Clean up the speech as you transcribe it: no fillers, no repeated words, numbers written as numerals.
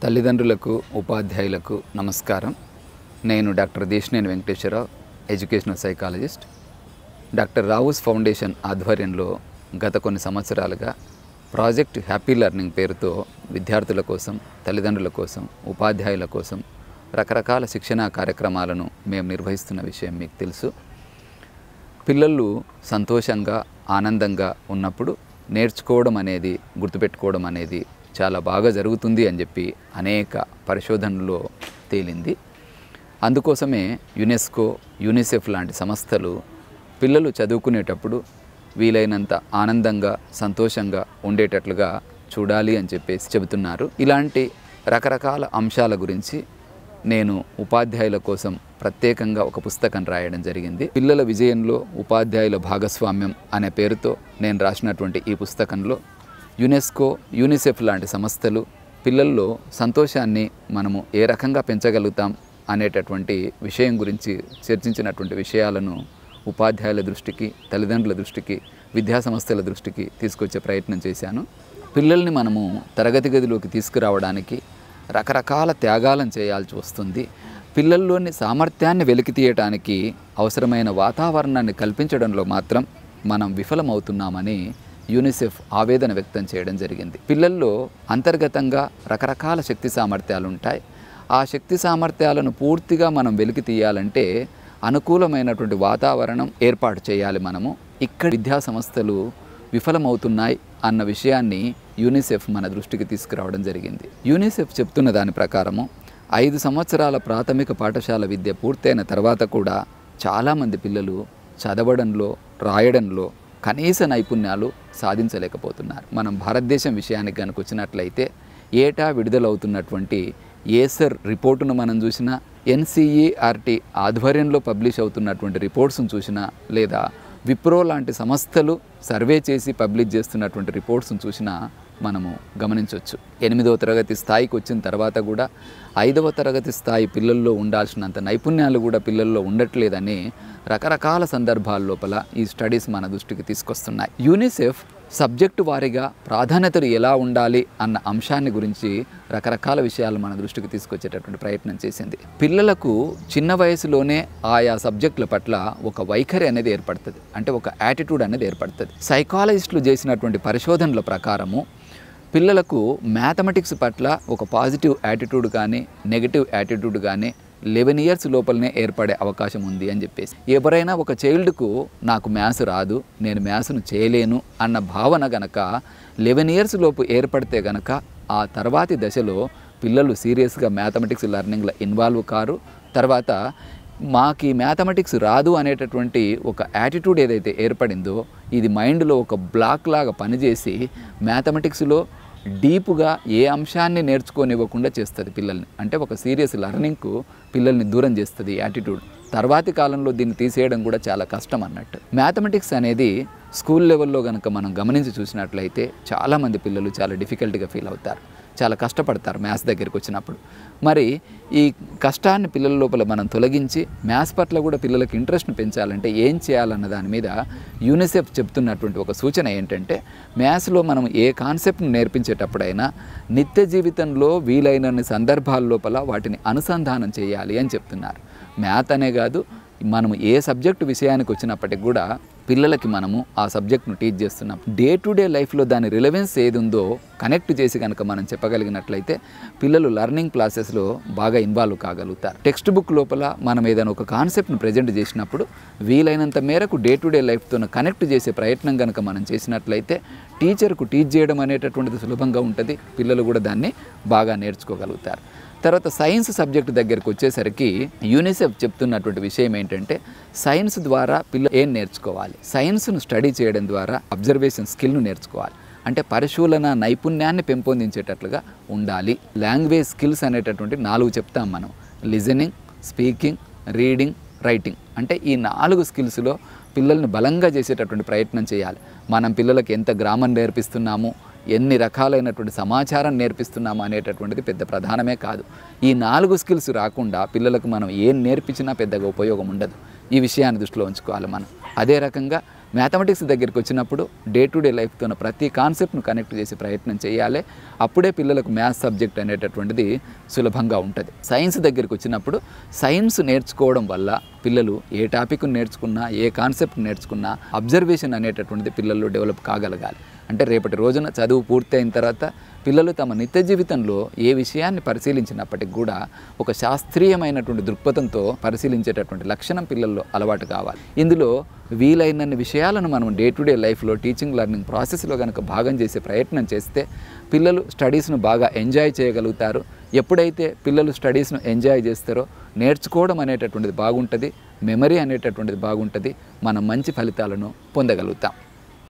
తల్లిదండ్రులకు ఉపాధ్యాయులకు నమస్కారం. నేను doctor Desineni Venkateswararao, educational psychologist. Doctor Rao's foundation ఆధ్వర్యంలో గత కొన్ని సంవత్సరాలుగా ప్రాజెక్ట్ హ్యాపీ లెర్నింగ్ పేరుతో విద్యార్థుల కోసం, తల్లిదండ్రుల కోసం, ఉపాధ్యాయుల కోసం రకరకాల శిక్షణా కార్యక్రమాలను మేము నిర్వహిస్తున్న విషయం మీకు తెలుసు. పిల్లలు సంతోషంగా, ఆనందంగా ఉన్నప్పుడు నేర్చుకోవడం అనేది, గుర్తుపెట్టుకోవడం అనేది చాలా బాగా జరుగుతుంది అని చెప్పి అనేక పరిశోధనల్లో తేలింది. అందుకోసమే యునెస్కో, యూనిసెఫ్ లాంటి సంస్థలు పిల్లలు చదువుకునేటప్పుడు వీలైనంత ఆనందంగా, సంతోషంగా ఉండేటట్లుగా చూడాలి అని చెప్పేసి చెబుతున్నారు. ఇలాంటి రకరకాల అంశాల గురించి నేను ఉపాధ్యాయుల కోసం ప్రత్యేకంగా ఒక పుస్తకం రాయడం జరిగింది. పిల్లల విజయంలో ఉపాధ్యాయుల భాగస్వామ్యం అనే పేరుతో నేను రాసినటువంటి ఈ పుస్తకంలో యునెస్కో, యూనిసెఫ్ లాంటి సంస్థలు పిల్లల్లో సంతోషాన్ని మనము ఏ రకంగా పెంచగలుగుతాం అనేటటువంటి విషయం గురించి చర్చించినటువంటి విషయాలను ఉపాధ్యాయుల దృష్టికి, తల్లిదండ్రుల దృష్టికి, విద్యా సంస్థల దృష్టికి తీసుకొచ్చే ప్రయత్నం చేశాను. పిల్లల్ని మనము తరగతి గదిలోకి తీసుకురావడానికి రకరకాల త్యాగాలను చేయాల్సి వస్తుంది. పిల్లల్లోని సామర్థ్యాన్ని వెలికి తీయటానికి అవసరమైన వాతావరణాన్ని కల్పించడంలో మాత్రం మనం విఫలమవుతున్నామని యూనిసెఫ్ ఆవేదన వ్యక్తం చేయడం జరిగింది. పిల్లల్లో అంతర్గతంగా రకరకాల శక్తి సామర్థ్యాలు ఉంటాయి. ఆ శక్తి సామర్థ్యాలను పూర్తిగా మనం వెలికి తీయాలంటే అనుకూలమైనటువంటి వాతావరణం ఏర్పాటు చేయాలి. మనము ఇక్కడ విద్యా సంస్థలు విఫలమవుతున్నాయి అన్న విషయాన్ని యూనిసెఫ్ మన దృష్టికి తీసుకురావడం జరిగింది. యూనిసెఫ్ చెప్తున్న దాని ప్రకారము 5 సంవత్సరాల ప్రాథమిక పాఠశాల విద్య పూర్తయిన తర్వాత కూడా చాలామంది పిల్లలు చదవడంలో, రాయడంలో కనీస నైపుణ్యాలు సాధించలేకపోతున్నారు. మనం భారతదేశం విషయానికి కనుక వచ్చినట్లయితే ఏటా విడుదలవుతున్నటువంటి ఏసర్ రిపోర్టును మనం చూసినా, ఎన్సీఈఆర్టీ ఆధ్వర్యంలో పబ్లిష్ అవుతున్నటువంటి రిపోర్ట్స్ను చూసినా, లేదా విప్రో లాంటి సంస్థలు సర్వే చేసి పబ్లిష్ చేస్తున్నటువంటి రిపోర్ట్స్ను చూసినా మనము గమనించవచ్చు. 8వ తరగతి స్థాయికి వచ్చిన తర్వాత కూడా 5వ తరగతి స్థాయి పిల్లల్లో ఉండాల్సినంత నైపుణ్యాలు కూడా పిల్లల్లో ఉండట్లేదని రకరకాల సందర్భాల లోపల ఈ స్టడీస్ మన దృష్టికి తీసుకొస్తున్నాయి. యూనిసెఫ్ సబ్జెక్టు వారీగా ప్రాధాన్యతలు ఎలా ఉండాలి అన్న అంశాన్ని గురించి రకరకాల విషయాలు మన దృష్టికి తీసుకొచ్చేటటువంటి ప్రయత్నం చేసింది. పిల్లలకు చిన్న వయసులోనే ఆయా సబ్జెక్టుల పట్ల ఒక వైఖరి అనేది ఏర్పడుతుంది, అంటే ఒక యాటిట్యూడ్ అనేది ఏర్పడుతుంది. సైకాలజిస్టులు చేసినటువంటి పరిశోధనల ప్రకారము పిల్లలకు మ్యాథమెటిక్స్ పట్ల ఒక పాజిటివ్ యాటిట్యూడ్ కానీ, నెగిటివ్ యాటిట్యూడ్ కానీ 11 ఇయర్స్ లోపలనే ఏర్పడే అవకాశం ఉంది అని చెప్పేసి. ఎవరైనా ఒక చైల్డ్కు నాకు మ్యాథ్స్ రాదు, నేను మ్యాథ్స్ను చేయలేను అన్న భావన గనక 11 ఇయర్స్ లోపు ఏర్పడితే గనక ఆ తర్వాతి దశలో పిల్లలు సీరియస్గా మ్యాథమెటిక్స్ లెర్నింగ్లో ఇన్వాల్వ్ కారు. తర్వాత మాకు ఈ మ్యాథమెటిక్స్ రాదు అనేటటువంటి ఒక యాటిట్యూడ్ ఏదైతే ఏర్పడిందో ఇది మైండ్లో ఒక బ్లాక్ లాగా పనిచేసి మ్యాథమెటిక్స్లో డీప్గా ఏ అంశాన్ని నేర్చుకోనివ్వకుండా చేస్తుంది పిల్లల్ని. అంటే ఒక సీరియస్ లెర్నింగ్కు పిల్లల్ని దూరం చేస్తుంది యాటిట్యూడ్. తర్వాతి కాలంలో దీన్ని తీసేయడం కూడా చాలా కష్టం అన్నట్టు. మ్యాథమెటిక్స్ అనేది స్కూల్ లెవెల్లో కనుక మనం గమనించి చూసినట్లయితే చాలామంది పిల్లలు చాలా డిఫికల్ట్గా ఫీల్ అవుతారు, చాలా కష్టపడతారు మ్యాథ్స్ దగ్గరికి వచ్చినప్పుడు. మరి ఈ కష్టాన్ని పిల్లల లోపల మనం తొలగించి మ్యాథ్స్ పట్ల కూడా పిల్లలకు ఇంట్రెస్ట్ని పెంచాలంటే ఏం చేయాలన్న దాని మీద యూనిసెఫ్ చెప్తున్నటువంటి ఒక సూచన ఏంటంటే, మ్యాథ్స్లో మనం ఏ కాన్సెప్ట్ని నేర్పించేటప్పుడైనా నిత్య జీవితంలో వీలైనన్ని సందర్భాల లోపల వాటిని అనుసంధానం చేయాలి అని చెప్తున్నారు. మ్యాథ్ అనే కాదు, మనము ఏ సబ్జెక్టు విషయానికి వచ్చినప్పటికి కూడా పిల్లలకి మనము ఆ సబ్జెక్ట్ను టీచ్ చేస్తున్నాం. డే టు డే లైఫ్లో దాని రిలవెన్స్ ఏది ఉందో కనెక్ట్ చేసి కనుక మనం చెప్పగలిగినట్లయితే పిల్లలు లెర్నింగ్ క్లాసెస్లో బాగా ఇన్వాల్వ్ కాగలుగుతారు. టెక్స్ట్ బుక్ లోపల మనం ఏదైనా ఒక కాన్సెప్ట్ను ప్రజెంట్ చేసినప్పుడు వీలైనంత మేరకు డే టు డే లైఫ్తో కనెక్ట్ చేసే ప్రయత్నం కనుక మనం చేసినట్లయితే టీచర్కు టీచ్ చేయడం అనేటటువంటిది సులభంగా ఉంటుంది, పిల్లలు కూడా దాన్ని బాగా నేర్చుకోగలుగుతారు. తర్వాత సైన్స్ సబ్జెక్ట్ దగ్గరికి వచ్చేసరికి యూనిసెఫ్ చెప్తున్నటువంటి విషయం ఏంటంటే, సైన్స్ ద్వారా పిల్లలు ఏం నేర్చుకోవాలి, సైన్స్ను స్టడీ చేయడం ద్వారా అబ్జర్వేషన్ స్కిల్ను నేర్చుకోవాలి, అంటే పరిశీలన నైపుణ్యాన్ని పెంపొందించేటట్లుగా ఉండాలి. లాంగ్వేజ్ స్కిల్స్ అనేటటువంటి 4 చెప్తాం మనం: లిజనింగ్, స్పీకింగ్, రీడింగ్, రైటింగ్. అంటే ఈ 4 స్కిల్స్లో పిల్లల్ని బలంగా చేసేటటువంటి ప్రయత్నం చేయాలి. మనం పిల్లలకి ఎంత గ్రామర్ నేర్పిస్తున్నాము, ఎన్ని రకాలైనటువంటి సమాచారం నేర్పిస్తున్నాము అనేటటువంటిది పెద్ద ప్రధానమే కాదు. ఈ 4 స్కిల్స్ రాకుండా పిల్లలకు మనం ఏం నేర్పించినా పెద్దగా ఉపయోగం ఉండదు. ఈ విషయాన్ని దృష్టిలో ఉంచుకోవాలి మనం. అదే రకంగా మ్యాథమెటిక్స్ దగ్గరికి వచ్చినప్పుడు డే టు డే లైఫ్తో ప్రతి కాన్సెప్ట్ను కనెక్ట్ చేసే ప్రయత్నం చేయాలి. అప్పుడే పిల్లలకు మ్యాథ్స్ సబ్జెక్ట్ అనేటటువంటిది సులభంగా ఉంటుంది. సైన్స్ దగ్గరికి వచ్చినప్పుడు సైన్స్ నేర్చుకోవడం వల్ల పిల్లలు ఏ టాపిక్ నేర్చుకున్నా, ఏ కాన్సెప్ట్ నేర్చుకున్నా అబ్జర్వేషన్ అనేటటువంటిది పిల్లల్లో డెవలప్ కాగలగాలి. అంటే రేపటి రోజున చదువు పూర్తయిన తర్వాత పిల్లలు తమ నిత్య జీవితంలో ఏ విషయాన్ని పరిశీలించినప్పటికి కూడా ఒక శాస్త్రీయమైనటువంటి దృక్పథంతో పరిశీలించేటటువంటి లక్షణం పిల్లల్లో అలవాటు కావాలి. ఇందులో వీలైనన్ని విషయాలను మనం డే టు డే లైఫ్లో టీచింగ్ లెర్నింగ్ ప్రాసెస్లో కనుక భాగం చేసే ప్రయత్నం చేస్తే పిల్లలు స్టడీస్ను బాగా ఎంజాయ్ చేయగలుగుతారు. ఎప్పుడైతే పిల్లలు స్టడీస్ను ఎంజాయ్ చేస్తారో నేర్చుకోవడం అనేటటువంటిది బాగుంటుంది, మెమరీ అనేటటువంటిది బాగుంటుంది, మనం మంచి ఫలితాలను పొందగలుగుతాం.